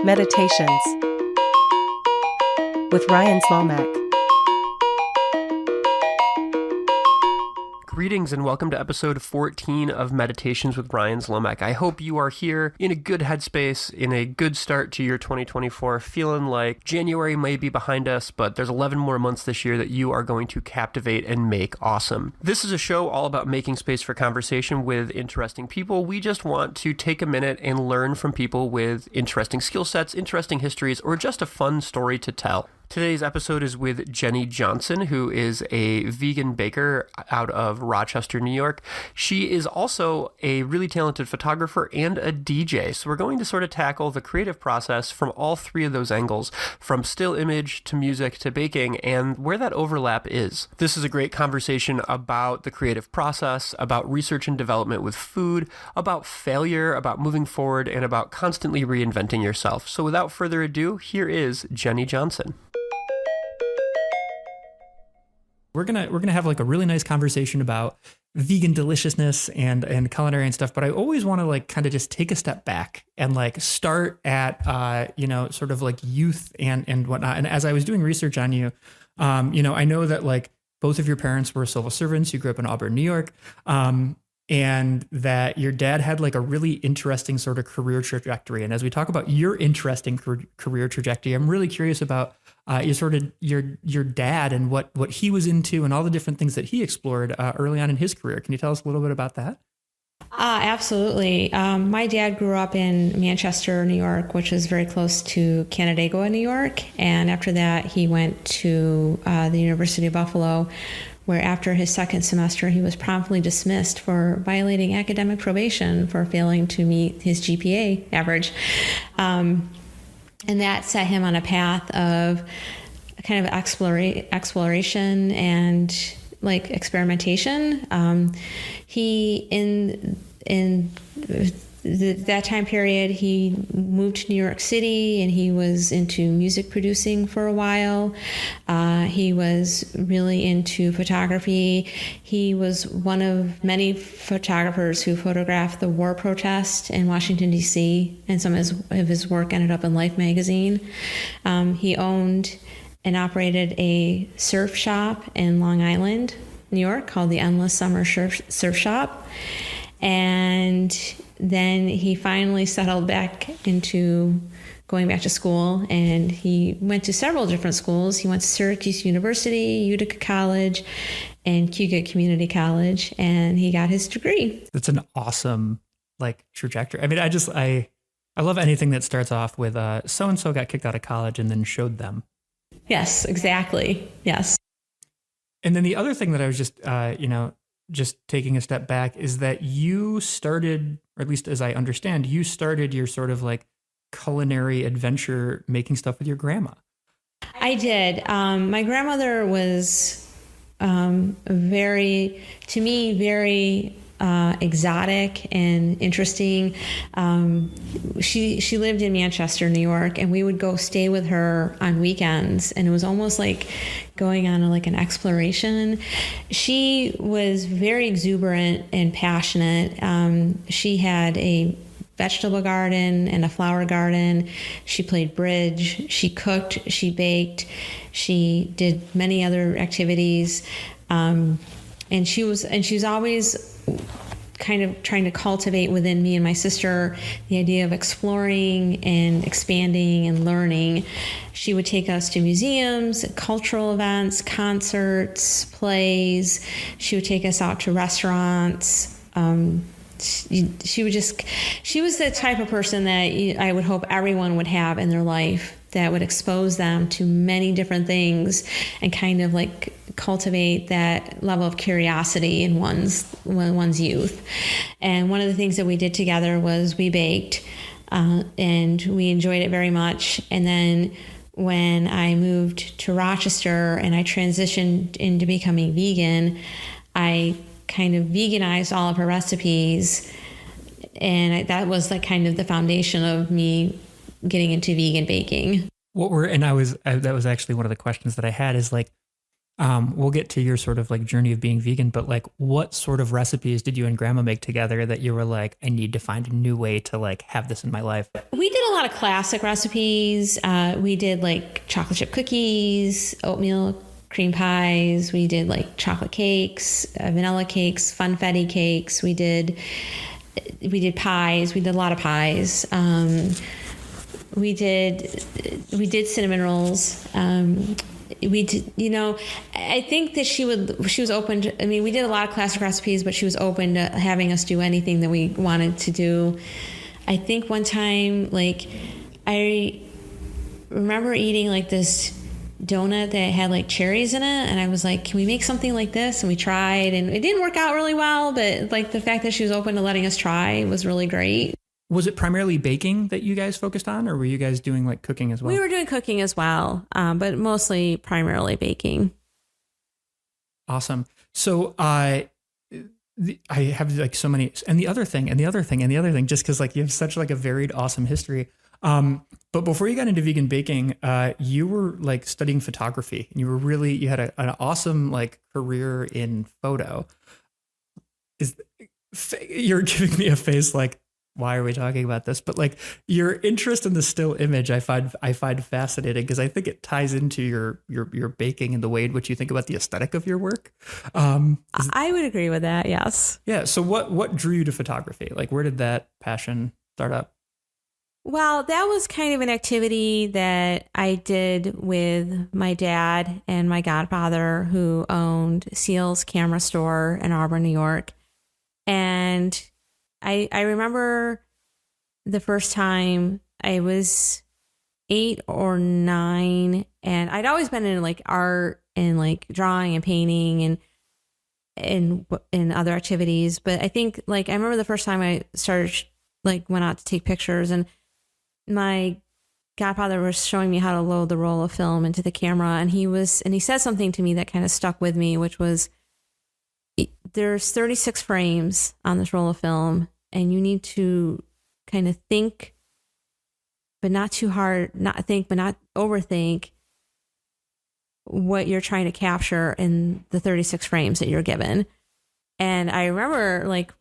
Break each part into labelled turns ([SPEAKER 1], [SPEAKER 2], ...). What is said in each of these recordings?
[SPEAKER 1] Meditations with Ryan Slomak.
[SPEAKER 2] Greetings and welcome to episode 14 of Meditations with Ryan Slomak. I hope you are here in a good headspace, in a good start to your 2024, feeling like January may be behind us, but there's 11 more months this year that you are going to captivate and make awesome. This is a show all about making space for conversation with interesting people. We just want to take a minute and learn from people with interesting skill sets, interesting histories, or just a fun story to tell. Today's episode is with Jenny Johnson, who is a vegan baker out of Rochester, New York. She is also a really talented photographer and a DJ. So we're going to sort of tackle the creative process from all three of those angles, from still image to music to baking, and where that overlap is. This is a great conversation about the creative process, about research and development with food, about failure, about moving forward, and about constantly reinventing yourself. So without further ado, here is Jenny Johnson.
[SPEAKER 3] We're gonna have like a really nice conversation about vegan deliciousness and culinary and stuff. But I always want to like kind of just take a step back and like start at sort of like youth and whatnot. And as I was doing research on you, I know that like both of your parents were civil servants. You grew up in Auburn, New York, and that your dad had like a really interesting sort of career trajectory. And as we talk about your interesting career trajectory, I'm really curious about your dad and what he was into and all the different things that he explored early on in his career. Can you tell us a little bit about that?
[SPEAKER 4] Absolutely. My dad grew up in Manchester, New York, which is very close to Canandaigua, New York. And after that, he went to the University of Buffalo, where after his second semester, he was promptly dismissed for violating academic probation for failing to meet his GPA average. And that set him on a path of kind of exploration and like experimentation. He in that time period, he moved to New York City and he was into music producing for a while. He was really into photography. He was one of many photographers who photographed the war protest in Washington, D.C., and some of his work ended up in Life magazine. He owned and operated a surf shop in Long Island, New York, called the Endless Summer Surf Shop. And then he finally settled back into going back to school, and he went to several different schools. He went to Syracuse University, Utica College, and Cuba Community College, and he got his degree.
[SPEAKER 3] That's an awesome like trajectory. I mean, I love anything that starts off with so-and-so got kicked out of college and then showed them.
[SPEAKER 4] Yes, exactly. Yes.
[SPEAKER 3] And then the other thing that I was just taking a step back is that you started, or at least as I understand, you started your sort of like culinary adventure making stuff with your grandma.
[SPEAKER 4] I did. My grandmother was very exotic and interesting. She lived in Manchester, New York, and we would go stay with her on weekends, and it was almost like going on an exploration. She was very exuberant and passionate. She had a vegetable garden and a flower garden. She played bridge. She cooked. She baked. She did many other activities. And she was always kind of trying to cultivate within me and my sister the idea of exploring and expanding and learning. She would take us to museums, cultural events, concerts, plays. She would take us out to restaurants. She was the type of person that I would hope everyone would have in their life, that would expose them to many different things and kind of like cultivate that level of curiosity in one's youth. And one of the things that we did together was we baked, and we enjoyed it very much. And then when I moved to Rochester and I transitioned into becoming vegan, I kind of veganized all of her recipes, and that was like kind of the foundation of me getting into vegan baking.
[SPEAKER 3] That was actually one of the questions that I had is like, We'll get to your sort of like journey of being vegan, but like what sort of recipes did you and grandma make together that you were like, I need to find a new way to like have this in my life?
[SPEAKER 4] We did a lot of classic recipes. We did like chocolate chip cookies, oatmeal cream pies. We did like chocolate cakes, vanilla cakes, funfetti cakes. We did pies. We did a lot of pies. We did cinnamon rolls. We did, I think that she was open to, I mean, we did a lot of classic recipes, but she was open to having us do anything that we wanted to do. I think one time, like, I remember eating like this donut that had like cherries in it, and I was like, can we make something like this? And we tried, and it didn't work out really well, but like the fact that she was open to letting us try was really great.
[SPEAKER 3] Was it primarily baking that you guys focused on, or were you guys doing like cooking as well?
[SPEAKER 4] We were doing cooking as well, but mostly primarily baking.
[SPEAKER 3] Awesome. So I have like so many, and the other thing, just because like you have such like a varied, awesome history. But before you got into vegan baking, you were like studying photography, and you had an awesome like career in photo. You're giving me a face like, why are we talking about this? But like your interest in the still image, I find fascinating because I think it ties into your baking and the way in which you think about the aesthetic of your work.
[SPEAKER 4] I would agree with that. Yes.
[SPEAKER 3] Yeah. So what drew you to photography? Like, where did that passion start up?
[SPEAKER 4] Well, that was kind of an activity that I did with my dad and my godfather, who owned Seal's Camera Store in Auburn, New York. And I remember the first time I was 8 or 9, and I'd always been in like art and like drawing and painting and other activities. But I think like I remember the first time I started like went out to take pictures, and my godfather was showing me how to load the roll of film into the camera, and he said something to me that kind of stuck with me, which was, there's 36 frames on this roll of film, and you need to kind of think, but not too hard, not think, but not overthink what you're trying to capture in the 36 frames that you're given. And I remember like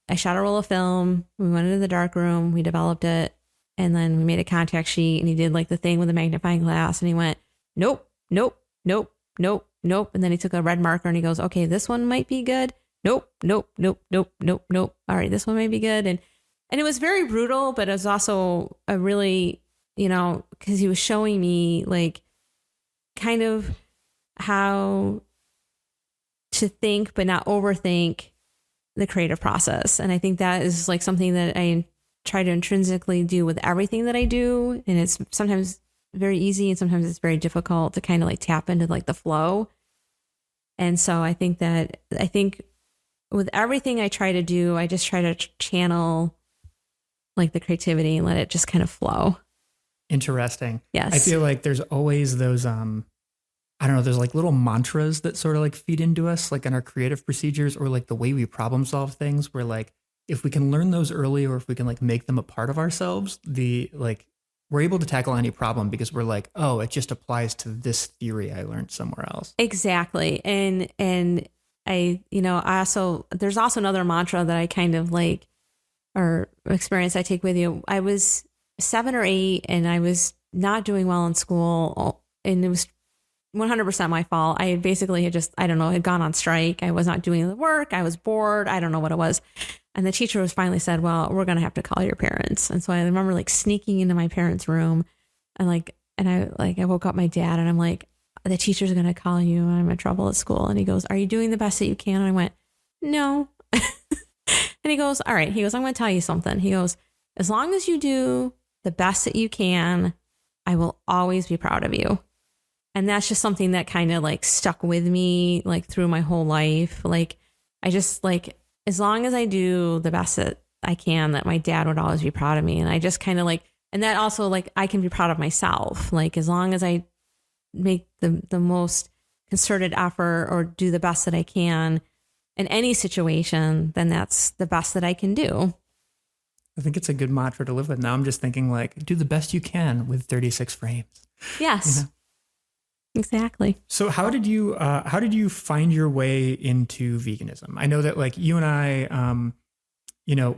[SPEAKER 4] I shot a roll of film, we went into the dark room, we developed it, and then we made a contact sheet, and he did like the thing with the magnifying glass, and he went, nope, nope, nope, nope, nope. And then he took a red marker and he goes, okay, this one might be good. Nope, nope, nope, nope, nope, nope. All right, this one may be good. And it was very brutal, but it was also a really, because he was showing me like kind of how to think, but not overthink the creative process. And I think that is like something that I try to intrinsically do with everything that I do. And it's sometimes very easy, and sometimes it's very difficult to kind of like tap into like the flow. And so I think with everything I try to do, I just try to channel like the creativity and let it just kind of flow.
[SPEAKER 3] Interesting.
[SPEAKER 4] Yes.
[SPEAKER 3] I feel like there's always those, I don't know, there's like little mantras that sort of like feed into us, like in our creative procedures or like the way we problem solve things, where like, if we can learn those early, or if we can like make them a part of ourselves, we're able to tackle any problem because we're like, oh, it just applies to this theory I learned somewhere else.
[SPEAKER 4] Exactly. And I there's also another mantra that I kind of like, or experience I take with you. I was 7 or 8 and I was not doing well in school, and it was 100% my fault. I basically had gone on strike. I was not doing the work. I was bored. I don't know what it was. And the teacher was finally said, well, we're going to have to call your parents. And so I remember like sneaking into my parents' room, and I woke up my dad, and I'm like, the teacher's going to call you, and I'm in trouble at school. And he goes, are you doing the best that you can? And I went, no. And he goes, all right. He goes, I'm going to tell you something. He goes, as long as you do the best that you can, I will always be proud of you. And that's just something that kind of like stuck with me like through my whole life. Like I just like, as long as I do the best that I can, that my dad would always be proud of me. And I just kind of like, and that also like, I can be proud of myself. Like as long as I make the most concerted effort or do the best that I can in any situation, then that's the best that I can do.
[SPEAKER 3] I think it's a good mantra to live with. Now I'm just thinking like, do the best you can with 36 frames.
[SPEAKER 4] Yes. Exactly.
[SPEAKER 3] So how did you find your way into veganism? I know that like you and I,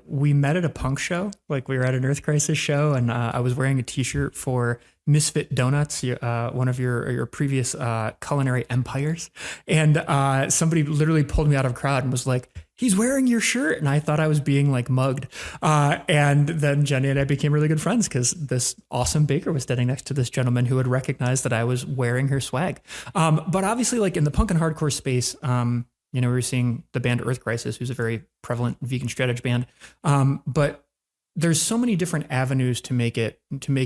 [SPEAKER 3] we met at a punk show. Like we were at an Earth Crisis show, and I was wearing a T-shirt for Misfit Donuts, one of your previous culinary empires. And somebody literally pulled me out of a crowd and was like, "He's wearing your shirt," and I thought I was being like mugged. And then Jenny and I became really good friends because this awesome baker was standing next to this gentleman who had recognized that I was wearing her swag. But obviously, like in the punk and hardcore space, we were seeing the band Earth Crisis, who's a very prevalent vegan strategy band. But there's so many different avenues to make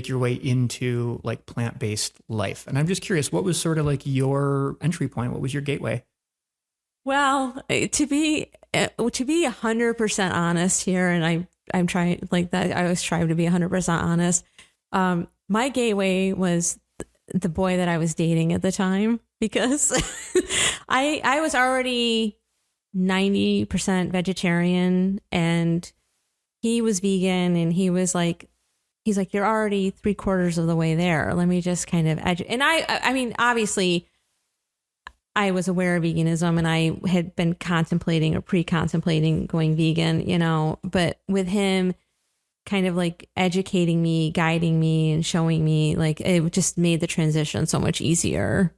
[SPEAKER 3] your way into like plant-based life. And I'm just curious, what was sort of like your entry point? What was your gateway?
[SPEAKER 4] Well, to be 100% honest here, and I'm trying like that. I always try to be 100% honest. My gateway was the boy that I was dating at the time, because I was already 90% vegetarian and he was vegan, and he's like, "You're already 3/4 of the way there. Let me just kind of and I mean, obviously I was aware of veganism and I had been contemplating or pre-contemplating going vegan, but with him kind of like educating me, guiding me and showing me, like, it just made the transition so much easier.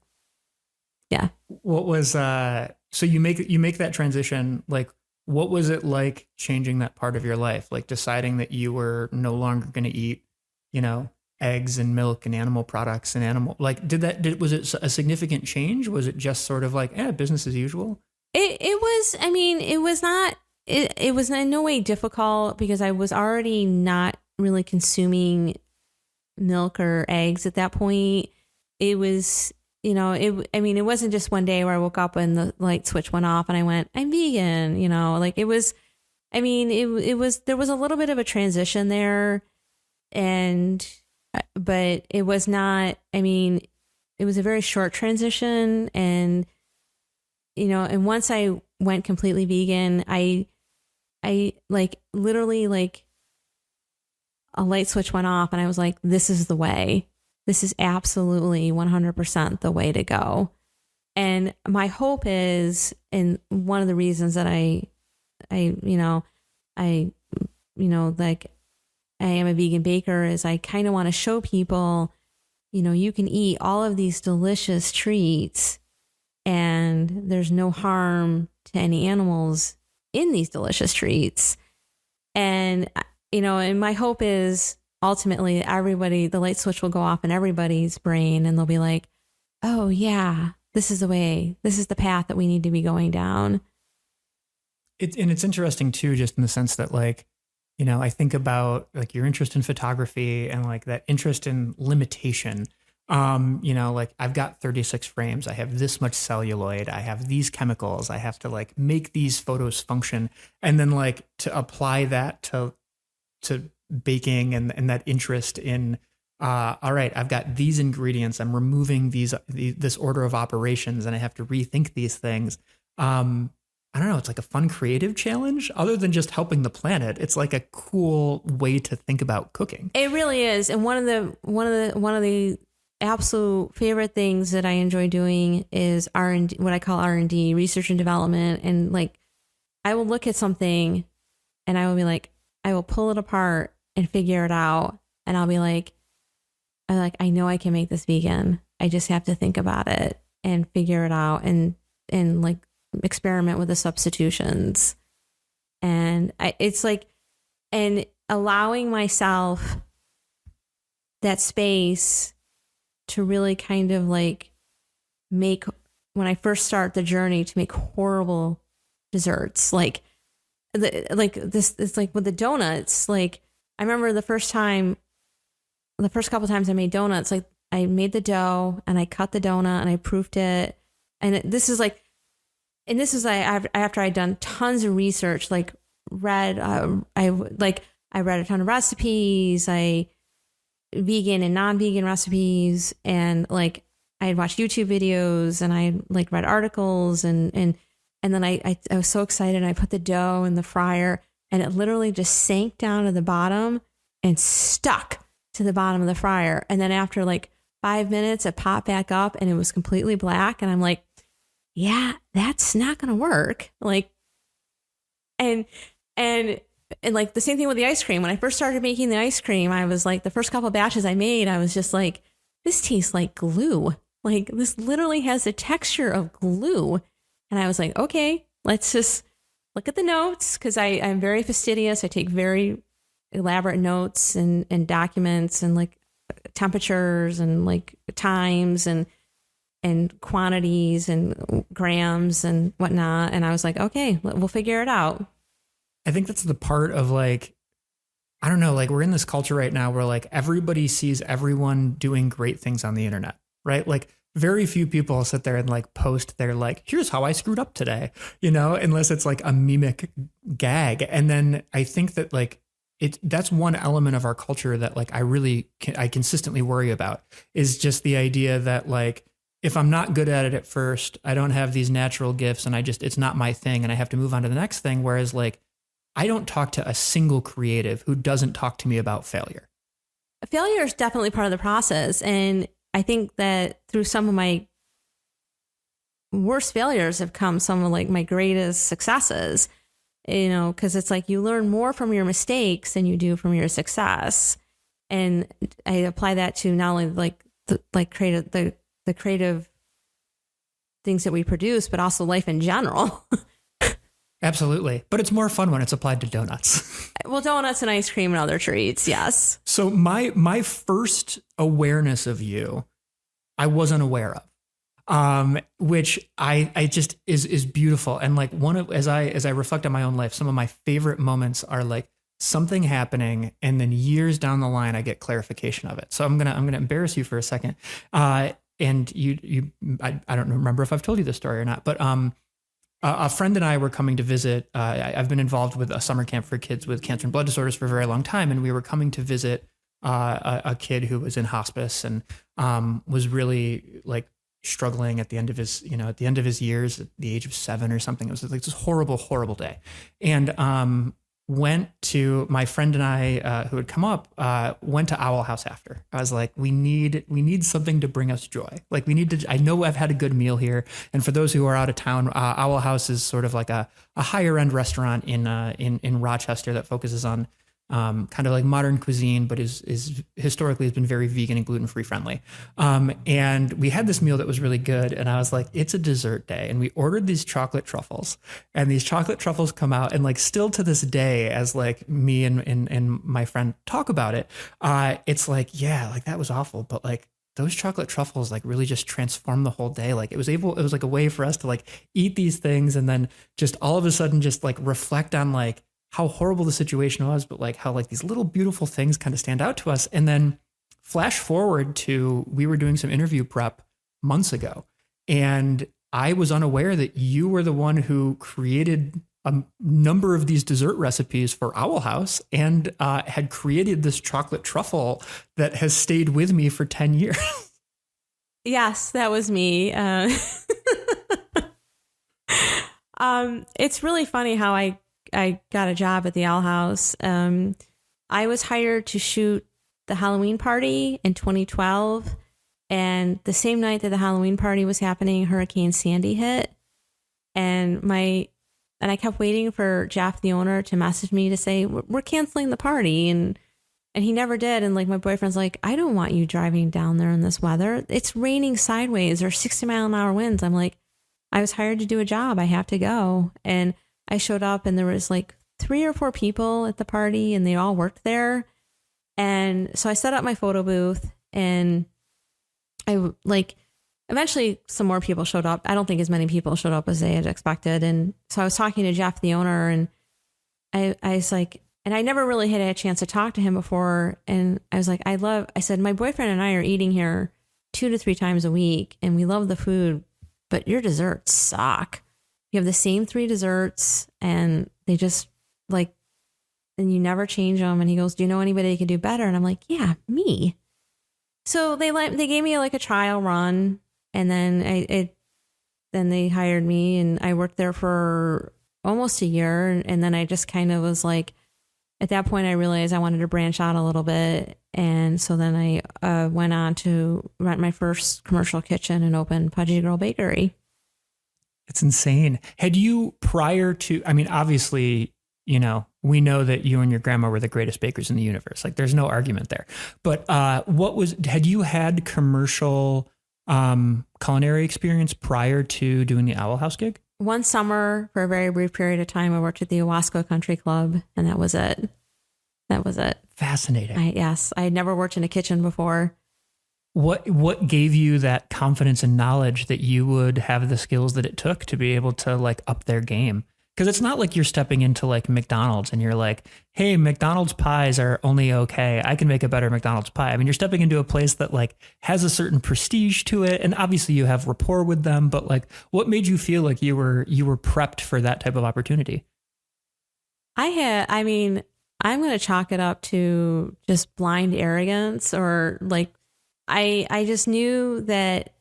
[SPEAKER 4] Yeah.
[SPEAKER 3] What was, so you make that transition, like, what was it like changing that part of your life? Like deciding that you were no longer going to eat, eggs and milk and animal products and was it a significant change? Was it just sort of like, business as usual?
[SPEAKER 4] It was, I mean, it was not, it was in no way difficult because I was already not really consuming milk or eggs at that point. It was, it wasn't just one day where I woke up and the light switch went off and I went, I'm vegan, like it was, it was, there was a little bit of a transition there, but it was not, it was a very short transition. And, and once I went completely vegan, I like literally like a light switch went off and I was like, this is the way. This is absolutely 100% the way to go. And my hope is, and one of the reasons that I am a vegan baker is I kind of want to show people, you can eat all of these delicious treats and there's no harm to any animals in these delicious treats. And, and my hope is ultimately the light switch will go off in everybody's brain and they'll be like, oh yeah, this is the way, this is the path that we need to be going down.
[SPEAKER 3] It's interesting too, just in the sense that like, I think about like your interest in photography and like that interest in limitation. Like I've got 36 frames. I have this much celluloid. I have these chemicals. I have to like make these photos function. And then like to apply that to baking and that interest in, all right, I've got these ingredients. I'm removing this order of operations and I have to rethink these things. I don't know. It's like a fun creative challenge other than just helping the planet. It's like a cool way to think about cooking.
[SPEAKER 4] It really is. And one of the absolute favorite things that I enjoy doing is R&D, what I call R&D, research and development. And like, I will look at something and I will be like, I will pull it apart and figure it out. And I'll be like, I know I can make this vegan. I just have to think about it and figure it out and like experiment with the substitutions. And it's like, and allowing myself that space to really kind of like make, when I first start the journey, to make horrible desserts. Like this, it's like with the donuts, like I remember the first couple times I made donuts, like I made the dough and I cut the donut and I proofed it. And this is after I'd done tons of research, like I read a ton of recipes, vegan and non-vegan recipes, and like I had watched YouTube videos and I like read articles and then I was so excited and I put the dough in the fryer and it literally just sank down to the bottom and stuck to the bottom of the fryer. And then after like 5 minutes, it popped back up and it was completely black. And I'm like, yeah, that's not going to work. Like, and like the same thing with the ice cream. When I first started making the ice cream, I was like, the first couple of batches I made, I was just like, this tastes like glue. Like, this literally has the texture of glue. And I was like, okay, let's just look at the notes, because I'm very fastidious. I take very elaborate notes and documents and like temperatures and like times and quantities and grams and whatnot. And I was like, okay, we'll figure it out.
[SPEAKER 3] I think that's the part of like, I don't know, like we're in this culture right now where like everybody sees everyone doing great things on the internet, right? Like very few people sit there and like post their like, here's how I screwed up today, you know, unless it's like a mimic gag. And then I think that like that's one element of our culture that like I consistently worry about, is just the idea that like, if I'm not good at it at first, I don't have these natural gifts and it's not my thing and I have to move on to the next thing. Whereas like, I don't talk to a single creative who doesn't talk to me about failure.
[SPEAKER 4] Failure is definitely part of the process. And I think that through some of my worst failures have come some of like my greatest successes, you know, because it's like you learn more from your mistakes than you do from your success. And I apply that to not only like the creative things that we produce, but also life in general.
[SPEAKER 3] Absolutely. But it's more fun when it's applied to donuts.
[SPEAKER 4] Well, donuts and ice cream and other treats. Yes.
[SPEAKER 3] So my first awareness of you, I wasn't aware of, which I just is beautiful. And like as I reflect on my own life, some of my favorite moments are like something happening and then years down the line, I get clarification of it. So I'm going to embarrass you for a second. And I don't remember if I've told you this story or not, but, a friend and I were coming to visit. I've been involved with a summer camp for kids with cancer and blood disorders for a very long time. And we were coming to visit a kid who was in hospice and was really like struggling at the end of his years, at the age of 7 or something. It was like this horrible, horrible day. And went to my friend and I, who had come up, went to Owl House after. I was like, we need something to bring us joy. Like I know I've had a good meal here. And for those who are out of town, Owl House is sort of like a higher end restaurant in Rochester that focuses on kind of like modern cuisine, but is historically has been very vegan and gluten-free friendly. And we had this meal that was really good. And I was like, it's a dessert day. And we ordered these chocolate truffles, and these chocolate truffles come out. And like still to this day, as like me and my friend talk about it, it's like, yeah, like that was awful. But like those chocolate truffles like really just transformed the whole day. Like it was like a way for us to like eat these things and then just all of a sudden just like reflect on like how horrible the situation was, but like how like these little beautiful things kind of stand out to us. And then flash forward to, we were doing some interview prep months ago, and I was unaware that you were the one who created a number of these dessert recipes for Owl House and had created this chocolate truffle that has stayed with me for 10 years.
[SPEAKER 4] Yes, that was me. It's really funny how I got a job at the Owl House. I was hired to shoot the Halloween party in 2012. And the same night that the Halloween party was happening, Hurricane Sandy hit. And I kept waiting for Jeff, the owner, to message me to say, we're canceling the party. And he never did. And like my boyfriend's like, I don't want you driving down there in this weather. It's raining sideways or 60-mile-an-hour winds. I'm like, I was hired to do a job. I have to go. And I showed up and there was like 3 or 4 people at the party and they all worked there. And so I set up my photo booth and I like eventually some more people showed up. I don't think as many people showed up as they had expected. And so I was talking to Jeff, the owner, and I was like, and I never really had a chance to talk to him before. And I was like, I said, my boyfriend and I are eating here 2 to 3 times a week and we love the food, but your desserts suck. You have the same 3 desserts and they just like, and you never change them. And he goes, do you know anybody that can do better? And I'm like, yeah, me. So they gave me like a trial run, and then then they hired me and I worked there for almost a year. And then I just kind of was like, at that point, I realized I wanted to branch out a little bit. And so then I went on to rent my first commercial kitchen and open Pudgy Girl Bakery.
[SPEAKER 3] It's insane. Had you prior to, I mean, obviously, you know, we know that you and your grandma were the greatest bakers in the universe. Like there's no argument there. But had you had commercial culinary experience prior to doing the Owl House gig?
[SPEAKER 4] One summer, for a very brief period of time, I worked at the Owasco Country Club, and that was it. That was it.
[SPEAKER 3] Fascinating.
[SPEAKER 4] Yes. I had never worked in a kitchen before.
[SPEAKER 3] What gave you that confidence and knowledge that you would have the skills that it took to be able to like up their game? Because it's not like you're stepping into like McDonald's and you're like, hey, McDonald's pies are only okay. I can make a better McDonald's pie. I mean, you're stepping into a place that like has a certain prestige to it. And obviously you have rapport with them. But like, what made you feel like you were prepped for that type of opportunity?
[SPEAKER 4] I'm going to chalk it up to just blind arrogance, or like, I just knew that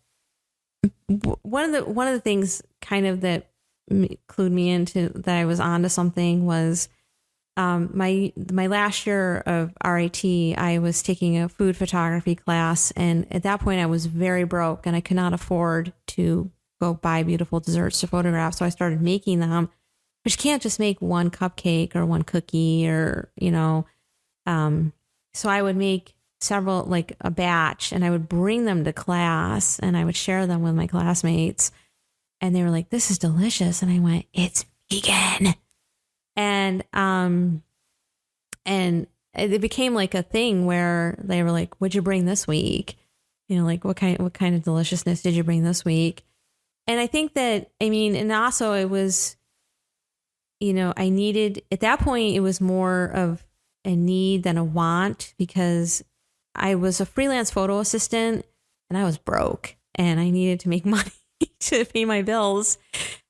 [SPEAKER 4] one of the things kind of that clued me into that I was onto something was my last year of RIT, I was taking a food photography class, and at that point I was very broke and I could not afford to go buy beautiful desserts to photograph. So I started making them, but you can't just make one cupcake or one cookie or, you know, so I would make several, like a batch, and I would bring them to class and I would share them with my classmates. And they were like, this is delicious. And I went, it's vegan. And it became like a thing where they were like, what'd you bring this week? You know, like what kind of deliciousness did you bring this week? And I think that, I mean, and also it was, you know, I needed, at that point, it was more of a need than a want, because I was a freelance photo assistant and I was broke and I needed to make money to pay my bills.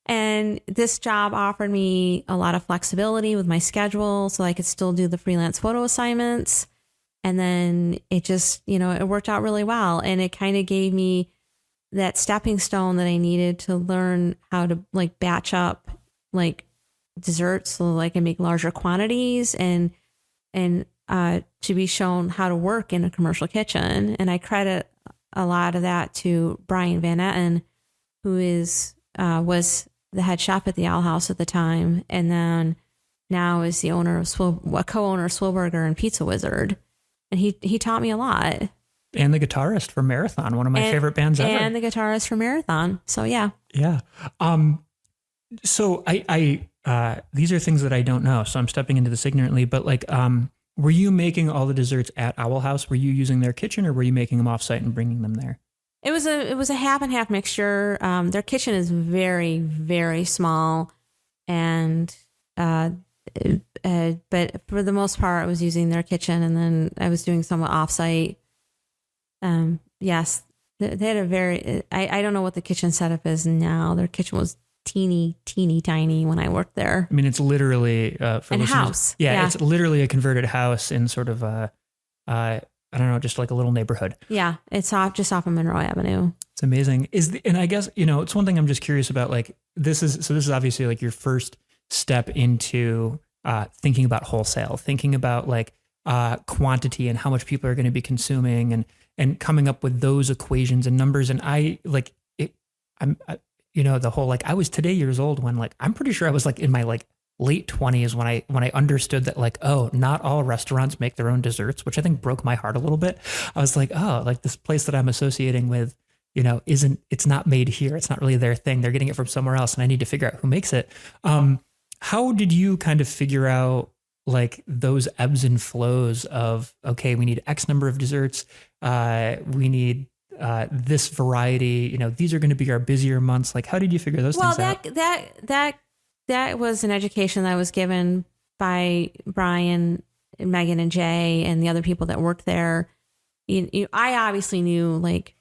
[SPEAKER 4] And this job offered me a lot of flexibility with my schedule so I could still do the freelance photo assignments. And then it just, you know, it worked out really well. And it kind of gave me that stepping stone that I needed to learn how to like batch up like desserts so I can make larger quantities and to be shown how to work in a commercial kitchen. And I credit a lot of that to Brian Van Etten, who was the head chef at the Owl House at the time, and then now is the owner of co-owner of Swillburger and Pizza Wizard. And he taught me a lot.
[SPEAKER 3] And the guitarist for Marathon, one of my favorite bands ever.
[SPEAKER 4] And the guitarist for Marathon. So yeah.
[SPEAKER 3] Yeah. So I these are things that I don't know, so I'm stepping into this ignorantly, but like, were you making all the desserts at Owl House? Were you using their kitchen, or were you making them offsite and bringing them there?
[SPEAKER 4] It was a half and half mixture. Their kitchen is very, very small, and but for the most part, I was using their kitchen, and then I was doing somewhat offsite. Yes, they had a very. I don't know what the kitchen setup is now. Their kitchen was teeny tiny when I worked there.
[SPEAKER 3] I mean, it's literally for
[SPEAKER 4] a house.
[SPEAKER 3] Yeah, it's literally a converted house in sort of I don't know, just like a little neighborhood.
[SPEAKER 4] Yeah, it's just off of Monroe Avenue.
[SPEAKER 3] It's amazing. And I guess, you know, it's one thing I'm just curious about, like, this is obviously like your first step into thinking about wholesale, thinking about like quantity and how much people are going to be consuming, and coming up with those equations and numbers. And you know, the whole, like, I was today years old when, like, I'm pretty sure I was like in my like late 20s when I understood that, like, oh, not all restaurants make their own desserts, which I think broke my heart a little bit. I was like, oh, like this place that I'm associating with, you know, it's not made here. It's not really their thing. They're getting it from somewhere else, and I need to figure out who makes it. How did you kind of figure out like those ebbs and flows of, okay, we need X number of desserts. We need this variety, you know, these are going to be our busier months. Like, how did you figure those things out?
[SPEAKER 4] That was an education that was given by Brian and Megan and Jay and the other people that worked there. I obviously knew like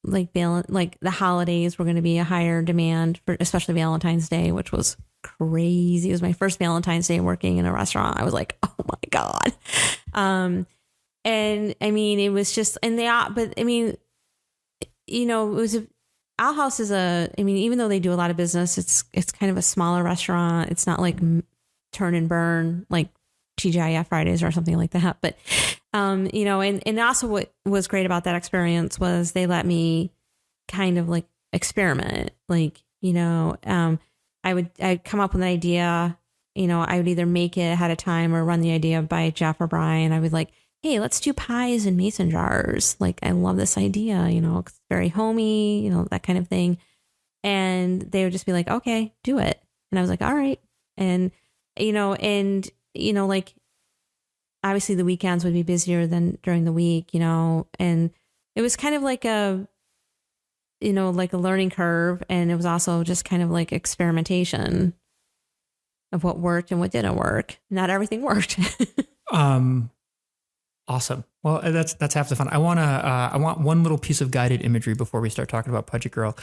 [SPEAKER 4] the holidays were going to be a higher demand for, especially Valentine's Day, which was crazy. It was my first Valentine's Day working in a restaurant. I was like, oh my God. And I mean, it was just, but I mean, you know, it was Owl House is even though they do a lot of business, it's kind of a smaller restaurant. It's not like turn and burn, like TGIF Fridays or something like that. But, you know, and also what was great about that experience was they let me kind of like experiment. Like, you know, I'd come up with an idea, you know, I would either make it ahead of time or run the idea by Jeff or Brian. I would like, hey, let's do pies in mason jars. Like, I love this idea, you know, it's very homey, you know, that kind of thing. And they would just be like, okay, do it. And I was like, all right. And, you know, like, obviously the weekends would be busier than during the week, you know, and it was kind of like a, you know, like a learning curve. And it was also just kind of like experimentation of what worked and what didn't work. Not everything worked.
[SPEAKER 3] Awesome. Well, that's half the fun. I want one little piece of guided imagery before we start talking about Pudgy Girl,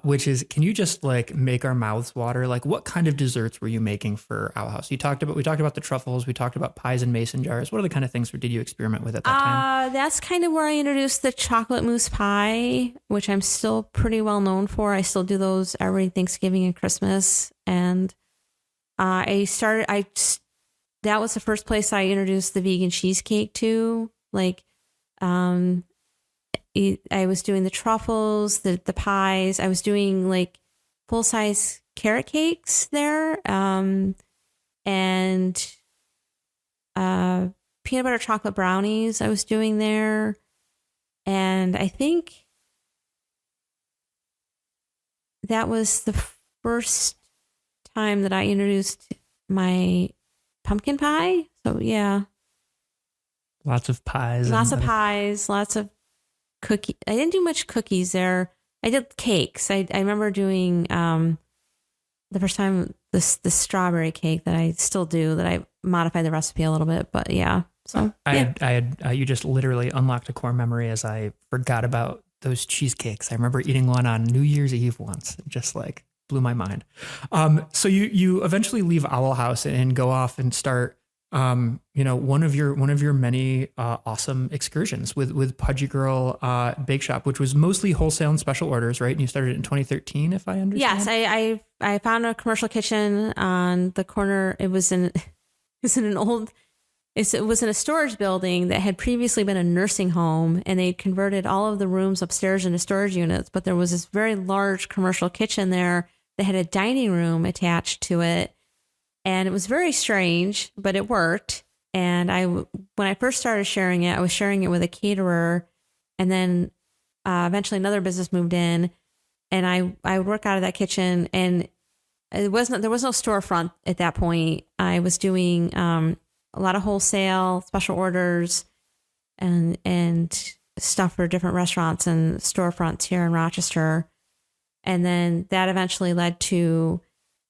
[SPEAKER 3] which is, can you just like make our mouths water? Like, what kind of desserts were you making for Owl House? We talked about the truffles. We talked about pies and mason jars. What are the kind of things did you experiment with at that time?
[SPEAKER 4] That's kind of where I introduced the chocolate mousse pie, which I'm still pretty well known for. I still do those every Thanksgiving and Christmas. And that was the first place I introduced the vegan cheesecake to. Like, I was doing the truffles, the pies. I was doing like full size carrot cakes there, and peanut butter chocolate brownies I was doing there. And I think that was the first time that I introduced my pumpkin pie. So yeah.
[SPEAKER 3] Lots of pies.
[SPEAKER 4] Lots of cookies. I didn't do much cookies there. I did cakes. I remember doing the first time the strawberry cake that I still do, that I modified the recipe a little bit, but yeah. So
[SPEAKER 3] you just literally unlocked a core memory as I forgot about those cheesecakes. I remember eating one on New Year's Eve once. It just like blew my mind. So you eventually leave Owl House and go off and start one of your many awesome excursions with Pudgy Girl Bake Shop, which was mostly wholesale and special orders, right? And you started it in 2013, if I understand.
[SPEAKER 4] Yes, I found a commercial kitchen on the corner. It was in a storage building that had previously been a nursing home, and they converted all of the rooms upstairs into storage units. But there was this very large commercial kitchen there that had a dining room attached to it. And it was very strange, but it worked. And when I first started sharing it, I was sharing it with a caterer, and then eventually another business moved in, and I would work out of that kitchen, and there was no storefront at that point. I was doing a lot of wholesale, special orders, and stuff for different restaurants and storefronts here in Rochester. And then that eventually led to,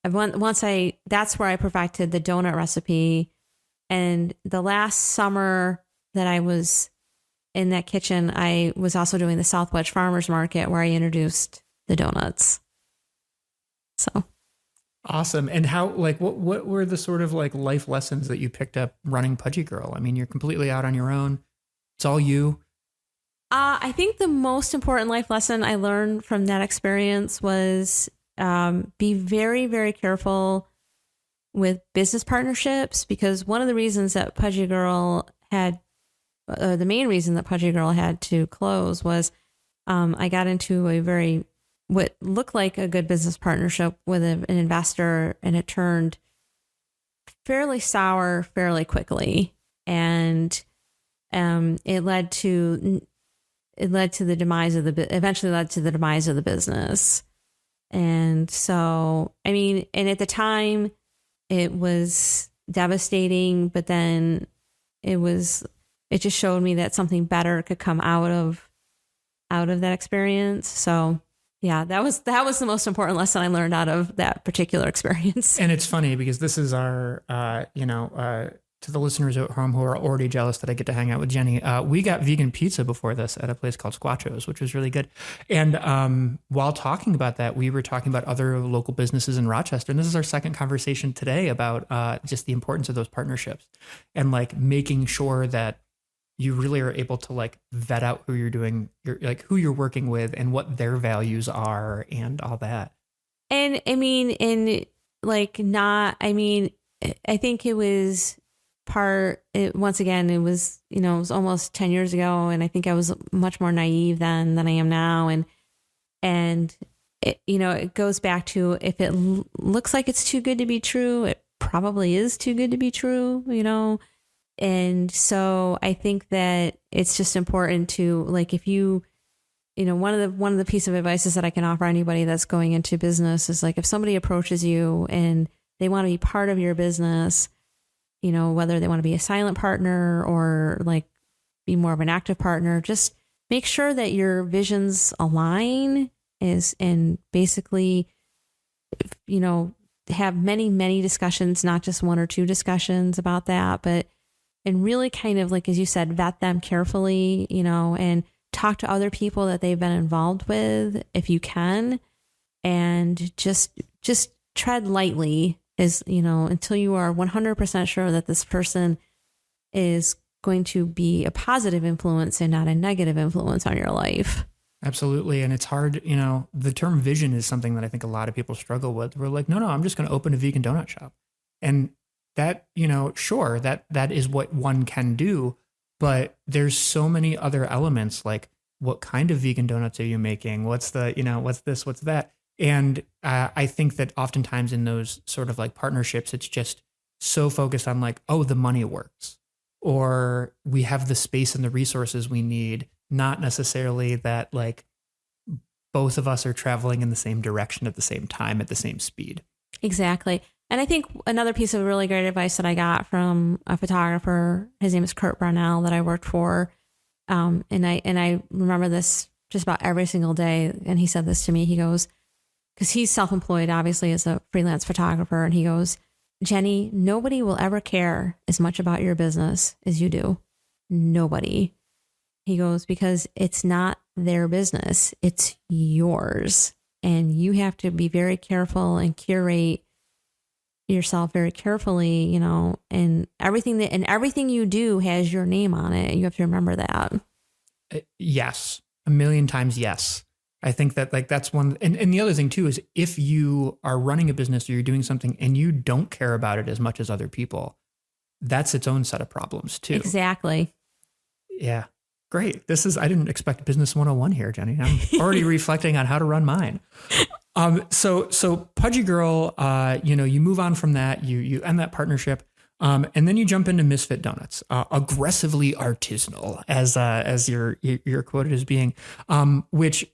[SPEAKER 4] that's where I perfected the donut recipe. And the last summer that I was in that kitchen, I was also doing the Southwest Farmers Market, where I introduced the donuts. So
[SPEAKER 3] awesome. And how, like, what were the sort of like life lessons that you picked up running Pudgy Girl? I mean, you're completely out on your own. It's all you.
[SPEAKER 4] I think the most important life lesson I learned from that experience was be very, very careful with business partnerships, because one of the reasons that Pudgy Girl the main reason that Pudgy Girl had to close was I got into what looked like a good business partnership with an investor, and it turned fairly sour fairly quickly, and it led to the demise of eventually led to the demise of the business. And so, I mean, and at the time it was devastating, but then it just showed me that something better could come out of that experience. So yeah, that was the most important lesson I learned out of that particular experience.
[SPEAKER 3] And it's funny because this is our, to the listeners at home who are already jealous that I get to hang out with Jenny, we got vegan pizza before this at a place called Squatcho's, which was really good. And while talking about that, we were talking about other local businesses in Rochester. And this is our second conversation today about just the importance of those partnerships and like making sure that you really are able to like vet out who who you're working with and what their values are and all that.
[SPEAKER 4] And I mean, I think it was part, once again, it was, it was almost 10 years ago. And I think I was much more naive then than I am now. And it goes back to, if it looks like it's too good to be true, it probably is too good to be true, And so I think that it's just important to, like, if you, one of the piece of advice that I can offer anybody that's going into business is, like, if somebody approaches you and they want to be part of your business, whether they want to be a silent partner or like be more of an active partner, just make sure that your visions align and basically, have many, many discussions, not just one or two discussions about that, and really kind of, like, as you said, vet them carefully, and talk to other people that they've been involved with if you can, and just tread lightly until you are 100% sure that this person is going to be a positive influence and not a negative influence on your life.
[SPEAKER 3] Absolutely. And it's hard, the term vision is something that I think a lot of people struggle with. We're like, no, I'm just going to open a vegan donut shop. And that, sure, that is what one can do, but there's so many other elements, like what kind of vegan donuts are you making? What's the, what's this, what's that? And I think that oftentimes in those sort of like partnerships, it's just so focused on like, oh, the money works, or we have the space and the resources we need, not necessarily that like both of us are traveling in the same direction at the same time at the same speed. Exactly.
[SPEAKER 4] And I think another piece of really great advice that I got from a photographer, his name is Kurt Brownell, that I worked for. And I remember this just about every single day. And he said this to me. He goes, because he's self-employed, obviously, as a freelance photographer. And he goes, Jenny, nobody will ever care as much about your business as you do. Nobody. He goes, because it's not their business, it's yours. And you have to be very careful and curate yourself very carefully, and everything you do has your name on it. You have to remember that.
[SPEAKER 3] Yes. A million times yes. I think that like that's one. And the other thing too is if you are running a business or you're doing something and you don't care about it as much as other people, that's its own set of problems too.
[SPEAKER 4] Exactly.
[SPEAKER 3] Yeah. Great. I didn't expect business 101 here, Jenny. I'm already reflecting on how to run mine. So Pudgy Girl, you move on from that, you end that partnership. And then you jump into Misfit Donuts, aggressively artisanal as you're quoted as being, which,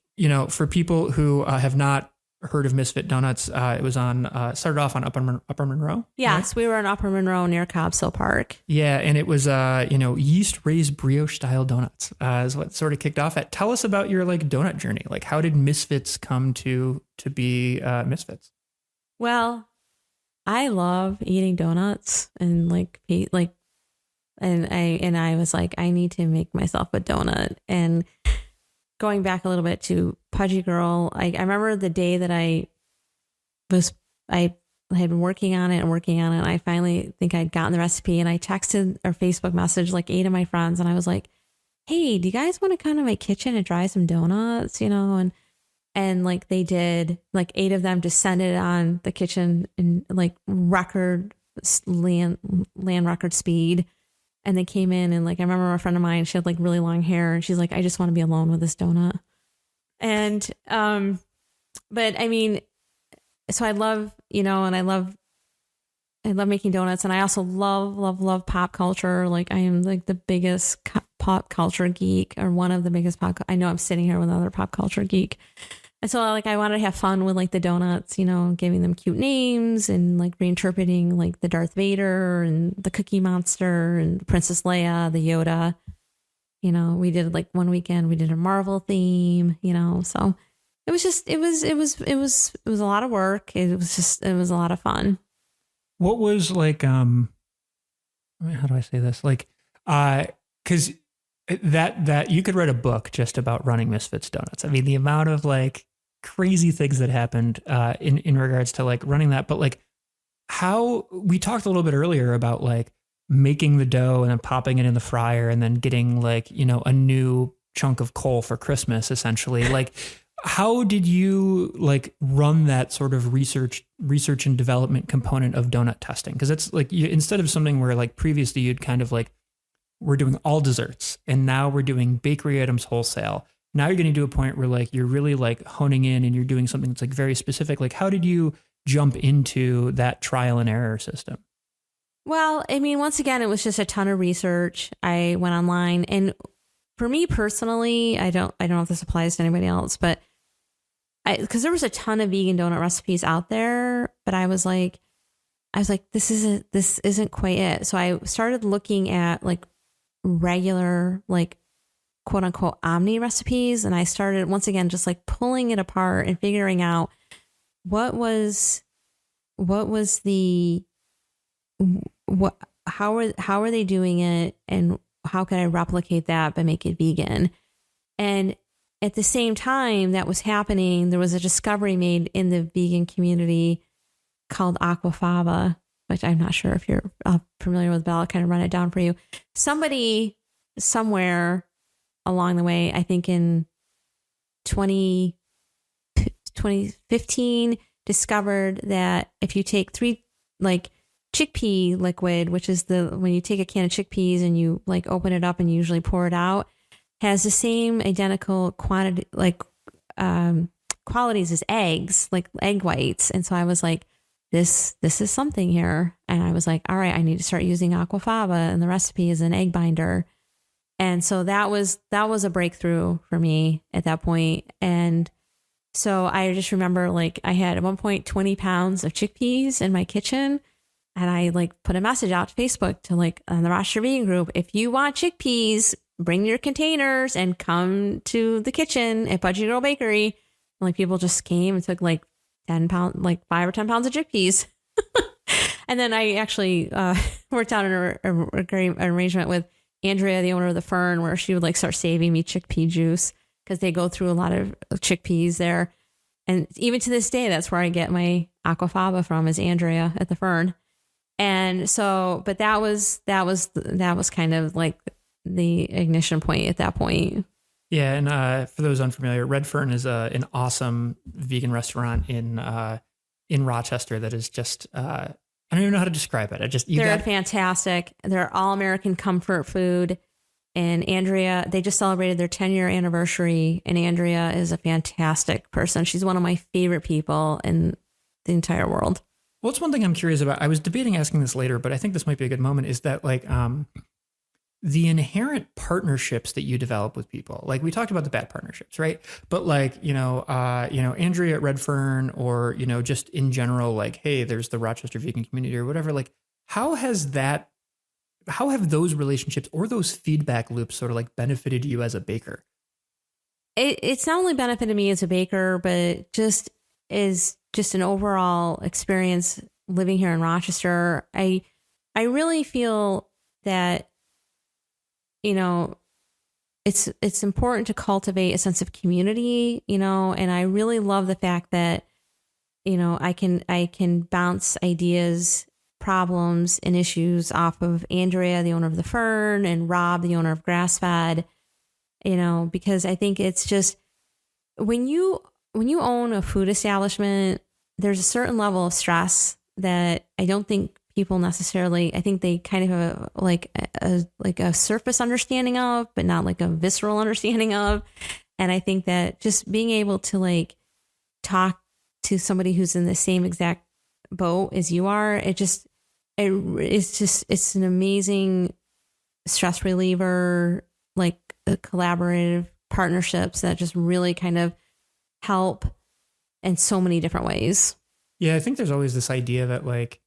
[SPEAKER 3] for people who have not heard of Misfit Donuts, it was started off on Upper Monroe.
[SPEAKER 4] Yes, right? We were in Upper Monroe near Cobsville Park.
[SPEAKER 3] Yeah, and it was yeast raised brioche style donuts is what sort of kicked off at. Tell us about your like donut journey. Like, how did Misfits come to be Misfits?
[SPEAKER 4] Well, I love eating donuts and and I was like, I need to make myself a donut. And going back a little bit to Pudgy Girl, I remember the day that I had been working on it. And I finally think I'd gotten the recipe, and I texted or Facebook messaged like 8 of my friends. And I was like, hey, do you guys want to come to my kitchen and try some donuts? And like they did, like 8 of them descended on the kitchen in like land record speed. And they came in, and like, I remember a friend of mine, she had like really long hair, and she's like, I just want to be alone with this donut. And, but I mean, so I love, and I love making donuts. And I also love pop culture. Like I am like the biggest pop culture geek, or one of the biggest I know I'm sitting here with another pop culture geek. And so like, I wanted to have fun with like the donuts, giving them cute names and like reinterpreting like the Darth Vader and the Cookie Monster and Princess Leia, the Yoda. We did like one weekend, we did a Marvel theme, so it was a lot of work. It was a lot of fun.
[SPEAKER 3] What was like, how do I say this? Like, cause that you could write a book just about running Misfits Donuts. I mean, the amount of like crazy things that happened in regards to like running that, but like how we talked a little bit earlier about like making the dough and then popping it in the fryer and then getting like, a new chunk of coal for Christmas, essentially. Like, How did you like run that sort of research and development component of donut testing? Because it's like instead of something where like previously you'd kind of like we're doing all desserts and now we're doing bakery items wholesale. Now you're getting to a point where like you're really like honing in and you're doing something that's like very specific. Like how did you jump into that trial and error system?
[SPEAKER 4] Well, I mean, once again, it was just a ton of research. I went online, and for me personally, I don't know if this applies to anybody else, but because there was a ton of vegan donut recipes out there, but I was like, this isn't quite it. So I started looking at like regular, like quote unquote omni recipes. And I started once again, just like pulling it apart and figuring out how are they doing it, and how can I replicate that but make it vegan? And at the same time that was happening, there was a discovery made in the vegan community called aquafaba, which I'm not sure if you're familiar with, but I'll kind of run it down for you. Somebody somewhere along the way, I think in 2015, discovered that if you take 3 like chickpea liquid, which is when you take a can of chickpeas and you like open it up and you usually pour it out, has the same identical quantity, like qualities as eggs, like egg whites. And so I was like, this is something here. And I was like, all right, I need to start using aquafaba and the recipe as an egg binder. And so that was a breakthrough for me at that point. And so I just remember like I had at one point 20 pounds of chickpeas in my kitchen. And I like put a message out to Facebook to like on the Rochester vegan group, if you want chickpeas, bring your containers and come to the kitchen at Pudgy Girl Bakery. And like people just came and took like 10 pounds, like 5 or 10 pounds of chickpeas. And then I actually worked out an arrangement with Andrea, the owner of the Fern, where she would like start saving me chickpea juice because they go through a lot of chickpeas there. And even to this day, that's where I get my aquafaba from, is Andrea at the Fern. And so, but that was kind of like the ignition point at that point.
[SPEAKER 3] Yeah, and for those unfamiliar, Red Fern is an awesome vegan restaurant in Rochester that is just I don't even know how to describe it. They're
[SPEAKER 4] fantastic. They're all American comfort food. And Andrea, they just celebrated their 10-year anniversary, and Andrea is a fantastic person. She's one of my favorite people in the entire world.
[SPEAKER 3] Well, it's one thing I'm curious about. I was debating asking this later, but I think this might be a good moment, is that like the inherent partnerships that you develop with people. Like we talked about the bad partnerships, right? But like, Andrea at Red Fern, or, just in general, like, hey, there's the Rochester vegan community or whatever. Like, how have those relationships or those feedback loops sort of like benefited you as a baker?
[SPEAKER 4] It's not only benefited me as a baker, but just is just an overall experience living here in Rochester. I really feel that, it's important to cultivate a sense of community, and I really love the fact that, I can bounce ideas, problems, and issues off of Andrea, the owner of the Fern, and Rob, the owner of Grassfed, because I think it's just when you own a food establishment, there's a certain level of stress that I don't think people necessarily, I think they kind of have a surface understanding of, but not like a visceral understanding of. And I think that just being able to like talk to somebody who's in the same exact boat as you are, it's an amazing stress reliever, like collaborative partnerships that just really kind of help in so many different ways.
[SPEAKER 3] Yeah, I think there's always this idea that like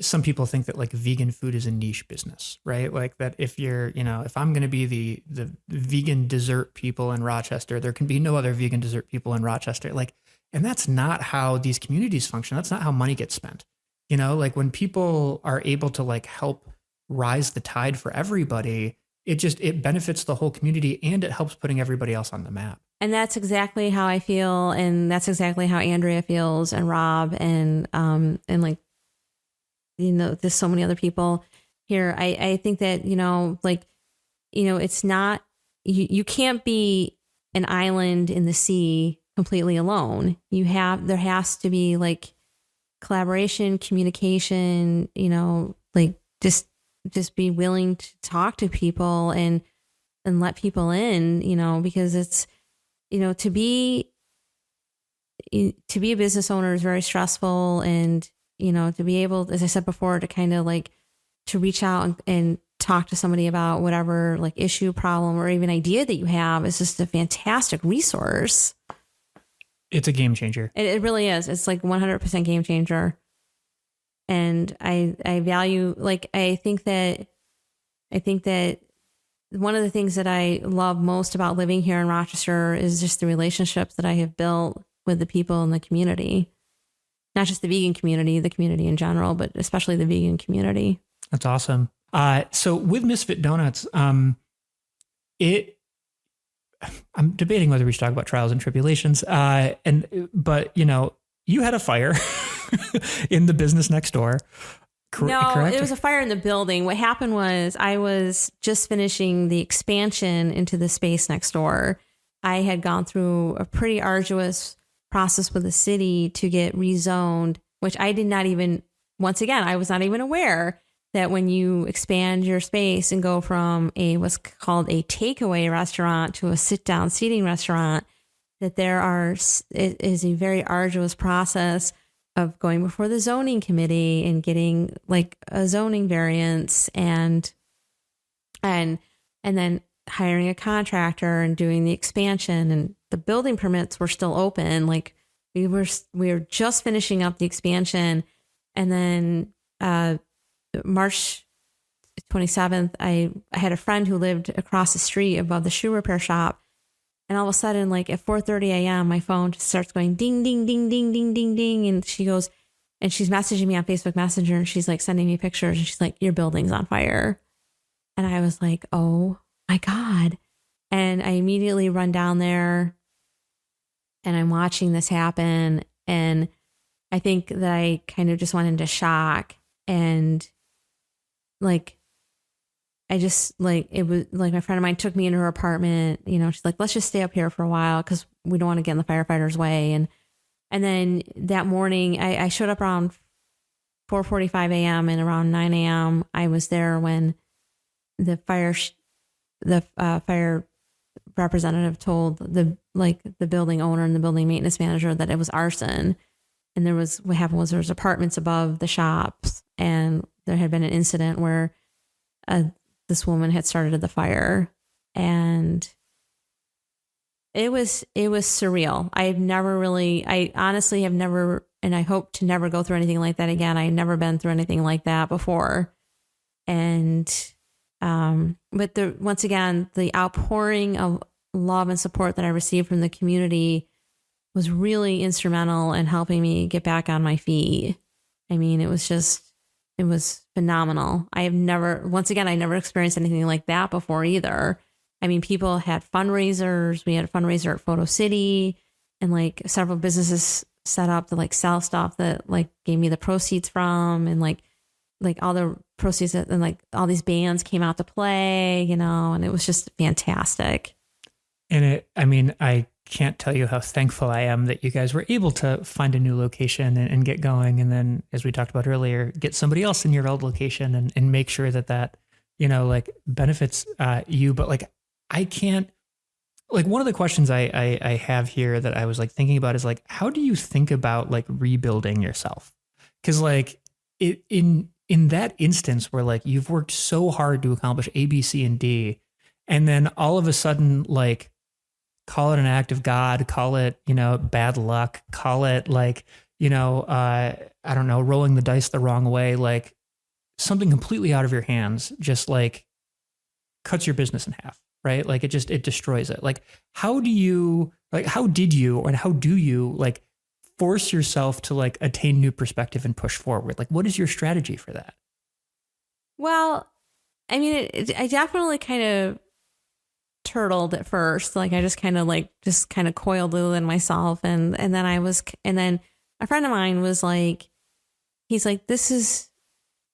[SPEAKER 3] some people think that like vegan food is a niche business, right? Like that if you're, if I'm going to be the vegan dessert people in Rochester, there can be no other vegan dessert people in Rochester. Like, and that's not how these communities function. That's not how money gets spent. Like when people are able to like help rise the tide for everybody, it benefits the whole community and it helps putting everybody else on the map.
[SPEAKER 4] And that's exactly how I feel. And that's exactly how Andrea feels, and Rob, and like, there's so many other people here. I think that, it's not, you can't be an island in the sea completely alone. There has to be like collaboration, communication, like just be willing to talk to people and let people in, because it's, to be a business owner is very stressful, and to be able, as I said before, to kind of like to reach out and talk to somebody about whatever like issue, problem, or even idea that you have is just a fantastic resource.
[SPEAKER 3] It's a game changer.
[SPEAKER 4] It really is. It's like 100% game changer. And I value, like, I think that one of the things that I love most about living here in Rochester is just the relationships that I have built with the people in the community, not just the vegan community, the community in general, but especially the vegan community.
[SPEAKER 3] That's awesome. So with Misfit Donuts, I'm debating whether we should talk about trials and tribulations. But you had a fire in the business next door. Correct?
[SPEAKER 4] It was a fire in the building. What happened was I was just finishing the expansion into the space next door. I had gone through a pretty arduous process with the city to get rezoned, which I did not even, once again, I was not even aware that when you expand your space and go from what's called a takeaway restaurant to a sit-down seating restaurant, that it is a very arduous process of going before the zoning committee and getting like a zoning variance and then hiring a contractor and doing the expansion, and the building permits were still open. Like we were just finishing up the expansion, and then March 27th, I had a friend who lived across the street above the shoe repair shop. And all of a sudden, like at 4:30 a.m., my phone just starts going ding, ding, ding, ding, ding, ding, ding. And she goes, and she's messaging me on Facebook Messenger, and she's like sending me pictures, and she's like, your building's on fire. And I was like, oh my God. And I immediately run down there, and I'm watching this happen. And I think that I kind of just went into shock, and like, I just like, it was like my friend of mine took me into her apartment, she's like, let's just stay up here for a while because we don't want to get in the firefighters' way. And then that morning I showed up around 4:45 a.m. and around 9 a.m. I was there when the fire representative told the building owner and the building maintenance manager that it was arson. And what happened was there was apartments above the shops, and there had been an incident where this woman had started the fire, and it was surreal. I honestly have never, and I hope to never go through anything like that again. I've never been through anything like that before. And, but once again, the outpouring of love and support that I received from the community was really instrumental in helping me get back on my feet. I mean, it was phenomenal. I never experienced anything like that before either. I mean, people had fundraisers. We had a fundraiser at Photo City, and like several businesses set up to like sell stuff that like gave me the proceeds from, and like all the proceeds and like all these bands came out to play, and it was just fantastic.
[SPEAKER 3] And I can't tell you how thankful I am that you guys were able to find a new location and get going. And then, as we talked about earlier, get somebody else in your old location and make sure that like benefits you. But like, I can't, like, one of the questions I have here that I was like thinking about is like, how do you think about like rebuilding yourself? Cause like in that instance where like you've worked so hard to accomplish A, B, C, and D, and then all of a sudden, like, call it an act of God, call it, bad luck, call it like, I don't know, rolling the dice the wrong way, like something completely out of your hands, just like cuts your business in half, right? Like it destroys it. Like, how do you like force yourself to like attain new perspective and push forward? Like, what is your strategy for that?
[SPEAKER 4] Well, I mean, I definitely kind of turtled at first. Like I just kind of coiled within myself. And then a friend of mine was like, he's like, this is,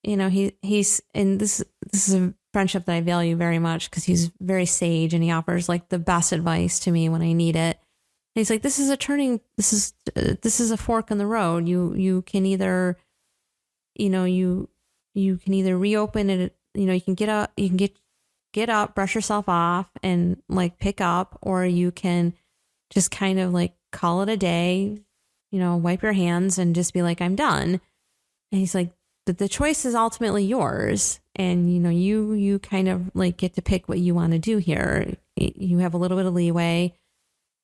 [SPEAKER 4] he's, and this is a friendship that I value very much because he's very sage and he offers like the best advice to me when I need it. he's like, this is a fork in the road. You can either, you can either reopen it, you can get up, brush yourself off and like pick up, or you can just kind of like call it a day, wipe your hands and just be like, I'm done. And he's like, but the choice is ultimately yours. And, you kind of like get to pick what you want to do here. You have a little bit of leeway.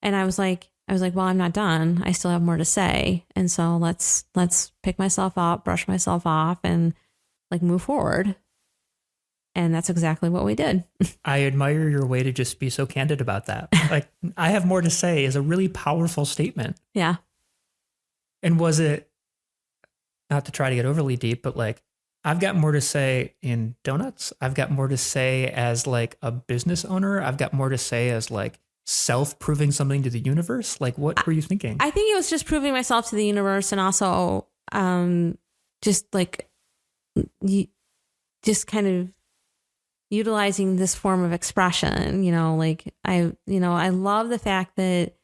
[SPEAKER 4] And I was like, well, I'm not done. I still have more to say. And so let's pick myself up, brush myself off and like move forward. And that's exactly what we did.
[SPEAKER 3] I admire your way to just be so candid about that. Like, I have more to say is a really powerful statement.
[SPEAKER 4] Yeah.
[SPEAKER 3] And was it, not to try to get overly deep, but like, I've got more to say in donuts. I've got more to say as like a business owner. I've got more to say as like self-proving something to the universe. Like, what were you thinking?
[SPEAKER 4] I think it was just proving myself to the universe, and also just like, just kind of utilizing this form of expression, like I love the fact that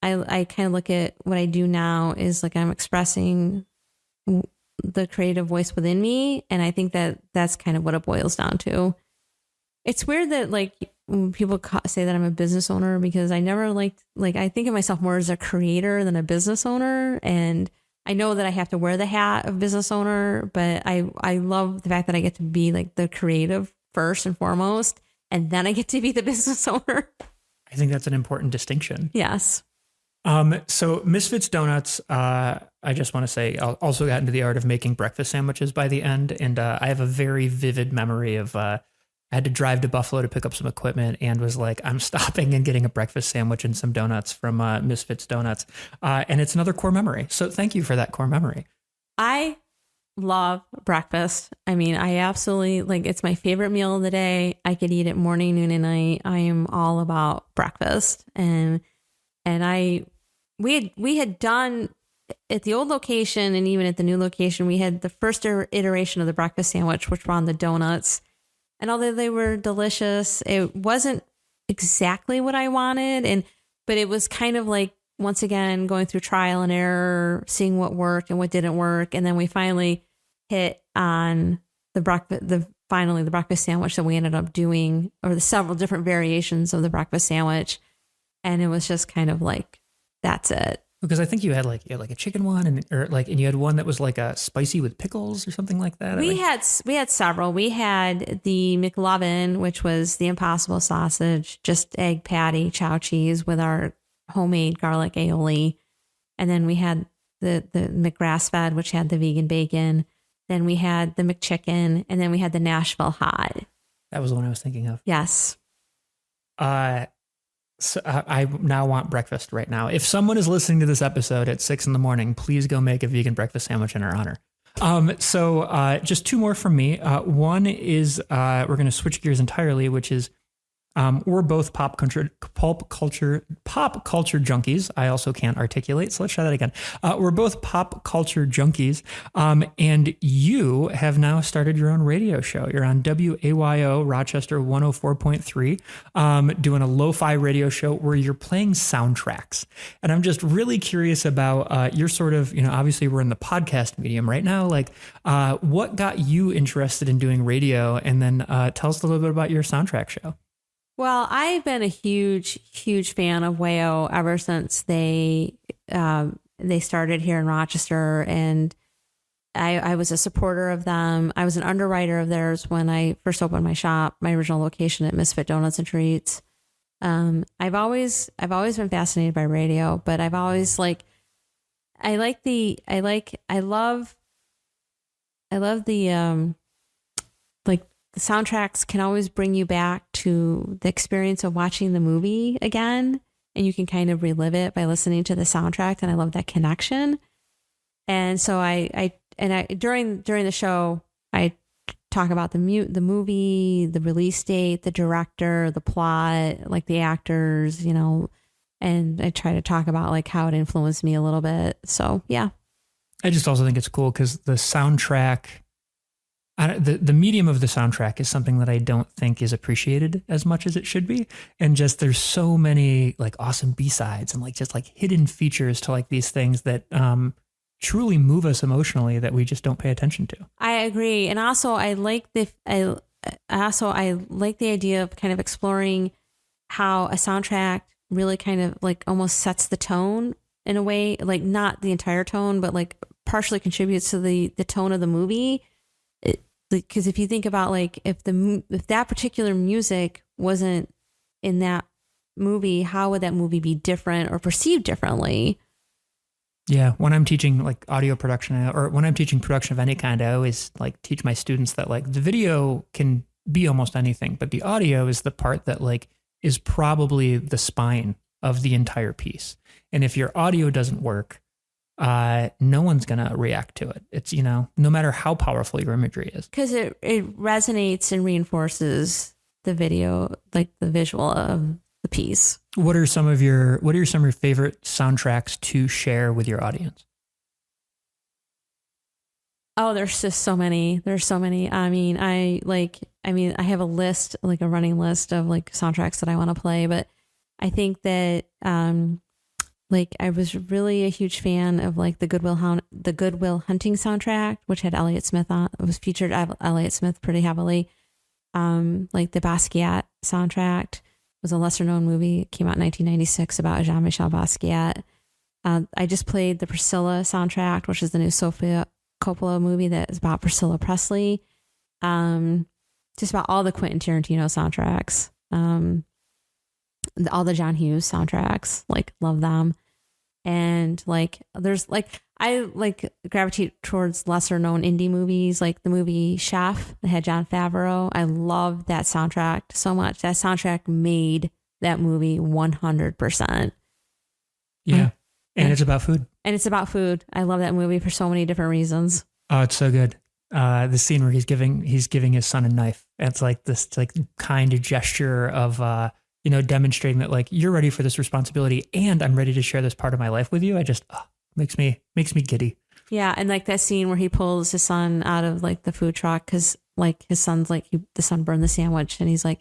[SPEAKER 4] I kind of look at what I do now is like I'm expressing the creative voice within me. And I think that that's kind of what it boils down to. It's weird that like when people say that I'm a business owner, because I never liked, like, I think of myself more as a creator than a business owner. And I know that I have to wear the hat of business owner, but I love the fact that I get to be like the creative first and foremost, and then I get to be the business owner.
[SPEAKER 3] I think that's an important distinction.
[SPEAKER 4] Yes.
[SPEAKER 3] So Misfit's Donuts, I just want to say, I also got into the art of making breakfast sandwiches by the end. And I have a very vivid memory of I had to drive to Buffalo to pick up some equipment and was like, I'm stopping and getting a breakfast sandwich and some donuts from Misfit's Donuts. And it's another core memory. So thank you for that core memory.
[SPEAKER 4] I love breakfast. I mean, I absolutely like, it's my favorite meal of the day. I could eat it morning, noon, and night. I am all about breakfast. And we had done at the old location, and even at the new location, we had the first iteration of the breakfast sandwich, which were on the donuts. And although they were delicious, it wasn't exactly what I wanted. But it was kind of like, once again, going through trial and error, seeing what worked and what didn't work. And then we finally hit on the breakfast sandwich that we ended up doing, or the several different variations of the breakfast sandwich. And it was just kind of like, that's it.
[SPEAKER 3] Because I think you had like a chicken one, and you had one that was like a spicy with pickles or something like that.
[SPEAKER 4] We had several. We had the McLovin, which was the Impossible sausage, just egg patty, chow cheese with our homemade garlic aioli. And then we had the McGrass fed, which had the vegan bacon. Then we had the McChicken, and then we had the Nashville hot.
[SPEAKER 3] That was the one I was thinking of.
[SPEAKER 4] Yes.
[SPEAKER 3] So I now want breakfast right now. If someone is listening to this episode at 6 a.m, please go make a vegan breakfast sandwich in our honor. So just two more from me. One is we're going to switch gears entirely, which is we're both pop culture junkies. I also can't articulate, so let's try that again. We're both pop culture junkies, and you have now started your own radio show. You're on WAYO Rochester 104.3, doing a lo-fi radio show where you're playing soundtracks. And I'm just really curious about your sort of, obviously we're in the podcast medium right now. Like, what got you interested in doing radio? And then tell us a little bit about your soundtrack show.
[SPEAKER 4] Well, I've been a huge, huge fan of WAYO ever since they started here in Rochester, and I was a supporter of them. I was an underwriter of theirs when I first opened my shop, my original location at Misfit Donuts and Treats. I've always been fascinated by radio, but I've always I love the the soundtracks can always bring you back to the experience of watching the movie again, and you can kind of relive it by listening to the soundtrack. And I love that connection. And so I during the show, I talk about the movie, the release date, the director, the plot, like the actors, and I try to talk about like how it influenced me a little bit. So yeah.
[SPEAKER 3] I just also think it's cool because the soundtrack the medium of the soundtrack is something that I don't think is appreciated as much as it should be. And just there's so many like awesome B-sides and like just like hidden features to like these things that truly move us emotionally that we just don't pay attention to.
[SPEAKER 4] I agree. And also I like the idea of kind of exploring how a soundtrack really kind of like almost sets the tone in a way, like not the entire tone, but like partially contributes to the tone of the movie. Because if you think about like if that particular music wasn't in that movie, how would that movie be different or perceived differently?
[SPEAKER 3] Yeah, when I'm teaching like audio production or when I'm teaching production of any kind, I always like teach my students that like the video can be almost anything, but the audio is the part that like is probably the spine of the entire piece. And if your audio doesn't work, no one's going to react to it. It's, no matter how powerful your imagery is.
[SPEAKER 4] Because it resonates and reinforces the video, like the visual of the piece.
[SPEAKER 3] What are some of your favorite soundtracks to share with your audience?
[SPEAKER 4] Oh, there's just so many. There's so many. I have a list, like a running list of like soundtracks that I want to play, but I think that, like I was really a huge fan of like the Good Will Hunting soundtrack, which had Elliott Smith on. It was featured Elliott Smith pretty heavily. Like the Basquiat soundtrack was a lesser known movie. It came out in 1996 about Jean-Michel Basquiat. I just played the Priscilla soundtrack, which is the new Sofia Coppola movie that is about Priscilla Presley. Just about all the Quentin Tarantino soundtracks. All the John Hughes soundtracks, like love them. And like there's like I like gravitate towards lesser known indie movies, like the movie Chef that had Jon Favreau. I love that soundtrack so much. That soundtrack made that movie 100%.
[SPEAKER 3] Yeah. And it's about food.
[SPEAKER 4] And it's about food. I love that movie for so many different reasons.
[SPEAKER 3] Oh, it's so good. The scene where he's giving his son a knife. It's like this like kind of gesture of demonstrating that like you're ready for this responsibility and I'm ready to share this part of my life with you. I just makes me giddy. Yeah, and like that scene where he pulls his son out of like the food truck because like his son's like the son burned the sandwich and he's like,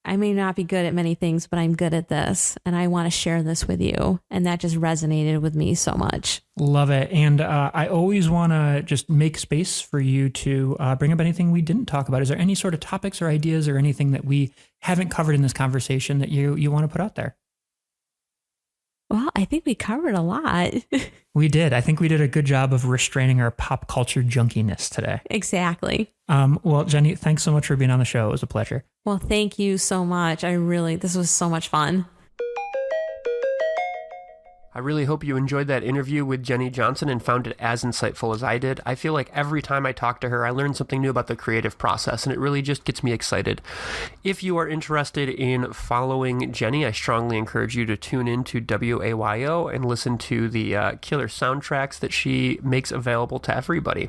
[SPEAKER 3] I may not be good at many things, but I'm good at this and I want to share this with you. And that just resonated with me so much. Love it. And I always want to just make space for you to bring up anything we didn't talk about. Is there any sort of topics or ideas or anything that we haven't covered in this conversation that you want to put out there? Well, I think we covered a lot. We did. I think we did a good job of restraining our pop culture junkiness today. Exactly. Well, Jenny, thanks so much for being on the show. It was a pleasure. Well, thank you so much. This was so much fun.
[SPEAKER 2] I really hope you enjoyed that interview with Jenny Johnson and found it as insightful as I did. I feel like every time I talk to her, I learn something new about the creative process, and it really just gets me excited. If you are interested in following Jenny, I strongly encourage you to tune in to WAYO and listen to the killer soundtracks that she makes available to everybody.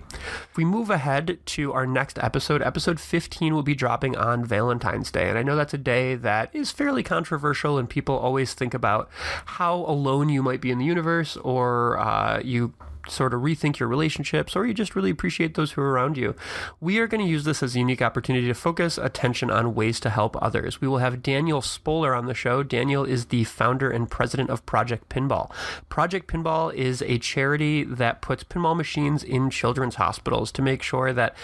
[SPEAKER 2] If we move ahead to our next episode, episode 15 will be dropping on Valentine's Day, and I know that's a day that is fairly controversial, and people always think about how alone you might be in the universe, or you sort of rethink your relationships, or you just really appreciate those who are around you. We are going to use this as a unique opportunity to focus attention on ways to help others. We will have Daniel Spoler on the show. Daniel is the founder and president of Project Pinball. Project Pinball is a charity that puts pinball machines in children's hospitals to make sure that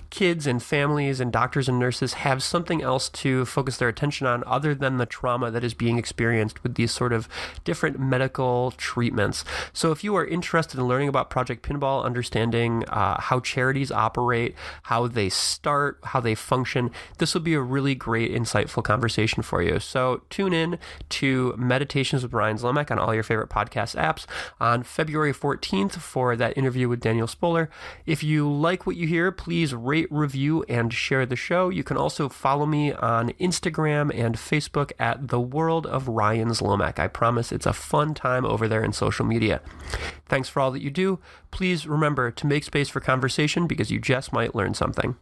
[SPEAKER 2] kids and families and doctors and nurses have something else to focus their attention on other than the trauma that is being experienced with these sort of different medical treatments. So if you are interested in learning about Project Pinball, understanding how charities operate, how they start, how they function, this will be a really great, insightful conversation for you. So tune in to Meditations with Ryan Zlomek on all your favorite podcast apps on February 14th for that interview with Daniel Spoler. If you like what you hear, please rate, review, and share the show. You can also follow me on Instagram and Facebook at The World of Ryan Zlomek. I promise it's a fun time over there in social media. Thanks for all that you do. Please remember to make space for conversation because you just might learn something.